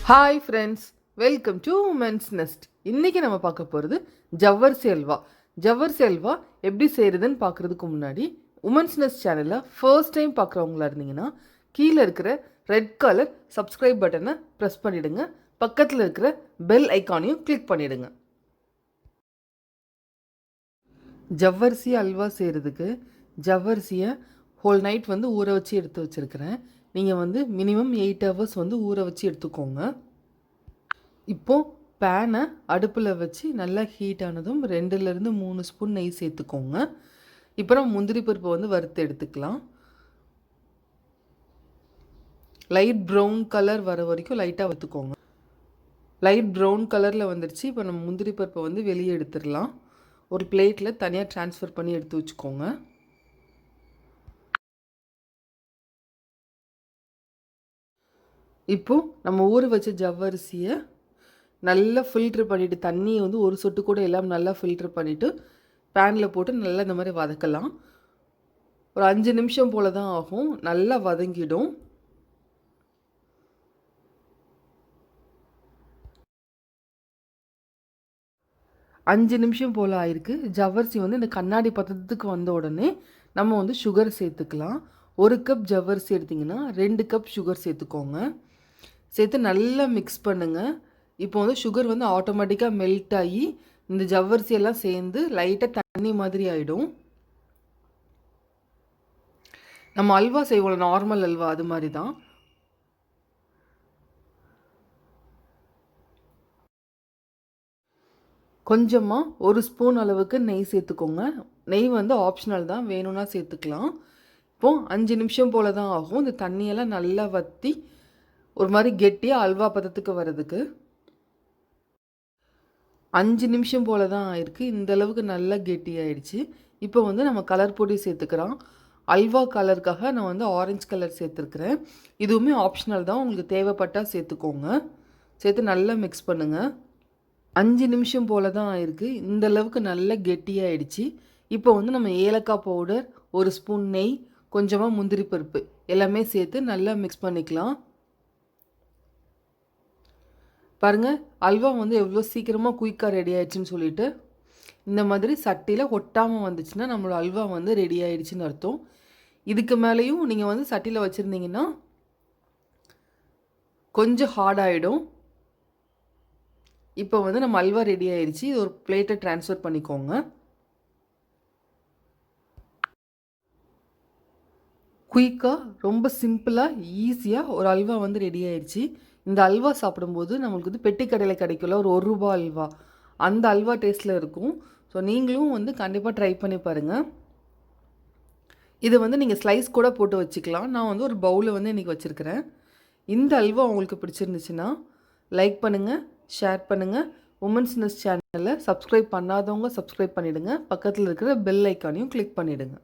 Hi friends, welcome to women's nest. இன்றைக்கி நம்ம பார்க்க போகிறது ஜவ்வரிசி அல்வா. ஜவ்வரிசி அல்வா எப்படி செய்கிறதுன்னு பார்க்குறதுக்கு முன்னாடி உமன்ஸ் நெஸ்ட் சேனலில் ஃபர்ஸ்ட் டைம் பார்க்குறவங்களா இருந்தீங்கன்னா கீழே இருக்கிற ரெட் கலர் சப்ஸ்கிரைப் பட்டனை ப்ரெஸ் பண்ணிவிடுங்க. பக்கத்தில் இருக்கிற பெல் ஐக்கானையும் கிளிக் பண்ணிவிடுங்க. ஜவ்வரிசி அல்வா செய்கிறதுக்கு ஜவ்வரிசியை ஹோல் நைட் ஊற வச்சு எடுத்து வச்சுருக்கிறேன். நீங்கள் மினிமம் 8 ஹவர்ஸ் ஊற வச்சு எடுத்துக்கோங்க. இப்போது பேனை அடுப்பில் வச்சு நல்லா ஹீட் ஆனதும் 2லேருந்து 3 ஸ்பூன் நெய் சேர்த்துக்கோங்க. இப்போ நம்ம முந்திரி பருப்பை வறுத்து எடுத்துக்கலாம். லைட் ப்ரௌன் கலர் வர வரைக்கும் லைட்டாக வறுத்துக்கோங்க. லைட் ப்ரௌன் கலரில் வந்துடுச்சு. இப்போ நம்ம முந்திரி பருப்பை வெளியே எடுத்துடலாம். ஒரு பிளேட்டில் தனியாக ட்ரான்ஸ்ஃபர் பண்ணி எடுத்து வச்சுக்கோங்க. இப்போது நம்ம ஊற வச்ச ஜவ்வரிசியை நல்லா ஃபில்ட்ரு பண்ணிவிட்டு, தண்ணியை ஒரு சொட்டு கூட எல்லாம் நல்லா ஃபில்ட்ரு பண்ணிவிட்டு பேனில் போட்டு நல்லா இந்த மாதிரி வதக்கலாம். ஒரு 5 நிமிஷம் போல் தான் ஆகும். நல்லா வதங்கிடும். அஞ்சு நிமிஷம் போல் ஆயிருக்கு. ஜவ்வரிசி இந்த கண்ணாடி பதத்துக்கு வந்த உடனே நம்ம சுகர் சேர்த்துக்கலாம். 1 கப் ஜவ்வரிசி எடுத்திங்கன்னா 2 கப் சுகர் சேர்த்துக்கோங்க. சேர்த்து நல்லா மிக்ஸ் பண்ணுங்கள். இப்போ சுகர் ஆட்டோமேட்டிக்காக மெல்ட் ஆகி இந்த ஜவ்வரிசியெல்லாம் சேர்ந்து லைட்டாக தண்ணி மாதிரி ஆகிடும். நம்ம அல்வா செய்வோம், நார்மல் அல்வா, அது மாதிரி தான். கொஞ்சமாக 1 ஸ்பூன் அளவுக்கு நெய் சேர்த்துக்கோங்க. நெய் ஆப்ஷனல் தான், வேணும்னா சேர்த்துக்கலாம். இப்போது 5 நிமிஷம் போல் தான் ஆகும். இந்த தண்ணியெல்லாம் நல்லா வற்றி ஒரு மாதிரி கெட்டியாக அல்வா பதத்துக்கு வர்றதுக்கு 5 நிமிஷம் போல் தான் ஆயிருக்கு. இந்த அளவுக்கு நல்லா கெட்டியாயிடுச்சு. இப்போ நம்ம கலர் பொடி சேர்த்துக்கிறோம். அல்வா கலருக்காக நான் ஆரஞ்சு கலர் சேர்த்துருக்குறேன். இதுவுமே ஆப்ஷனல் தான், உங்களுக்கு தேவைப்பட்டால் சேர்த்துக்கோங்க. சேர்த்து நல்லா மிக்ஸ் பண்ணுங்கள். 5 நிமிஷம் போல் தான் ஆயிருக்கு. இந்த அளவுக்கு நல்லா கெட்டியாயிடுச்சு. இப்போ நம்ம ஏலக்காய் பவுடர், 1 ஸ்பூன் நெய், கொஞ்சமாக முந்திரி பருப்பு எல்லாமே சேர்த்து நல்லா மிக்ஸ் பண்ணிக்கலாம். பாருங்கள், அல்வா எவ்வளோ சீக்கிரமாக குயிக்காக ரெடி ஆகிடுச்சின்னு சொல்லிட்டு. இந்த மாதிரி சட்டியில் ஒட்டாமல் வந்துச்சுன்னா நம்மளோட அல்வா ரெடி ஆகிடுச்சின்னு அர்த்தம். இதுக்கு மேலேயும் நீங்கள் சட்டியில் வச்சுருந்தீங்கன்னா கொஞ்சம் ஹார்டாகிடும். இப்போ நம்ம அல்வா ரெடி ஆகிடுச்சி. இது ஒரு பிளேட்டை ட்ரான்ஸ்ஃபர் பண்ணிக்கோங்க. குயிக்காக, ரொம்ப சிம்பிளாக, ஈஸியாக ஒரு அல்வா ரெடி ஆகிடுச்சி. இந்த அல்வா சாப்பிடும்போது நம்மளுக்கு பெட்டி கடையில் கிடைக்கல, ஒரு ரூபா அல்வா, அந்த அல்வா டேஸ்ட்டில் இருக்கும். ஸோ நீங்களும் கண்டிப்பாக ட்ரை பண்ணி பாருங்கள். இது நீங்கள் ஸ்லைஸ் கூட போட்டு வச்சுக்கலாம். நான் ஒரு பவுலில் இன்றைக்கி வச்சுருக்கிறேன். இந்த அல்வா உங்களுக்கு பிடிச்சிருந்துச்சுன்னா லைக் பண்ணுங்கள், ஷேர் பண்ணுங்கள். உமன்ஸ் நெஸ்ட் சேனலை சப்ஸ்கிரைப் பண்ணாதவங்க சப்ஸ்கிரைப் பண்ணிவிடுங்க. பக்கத்தில் இருக்கிற பெல் ஐக்கானையும் கிளிக் பண்ணிவிடுங்க.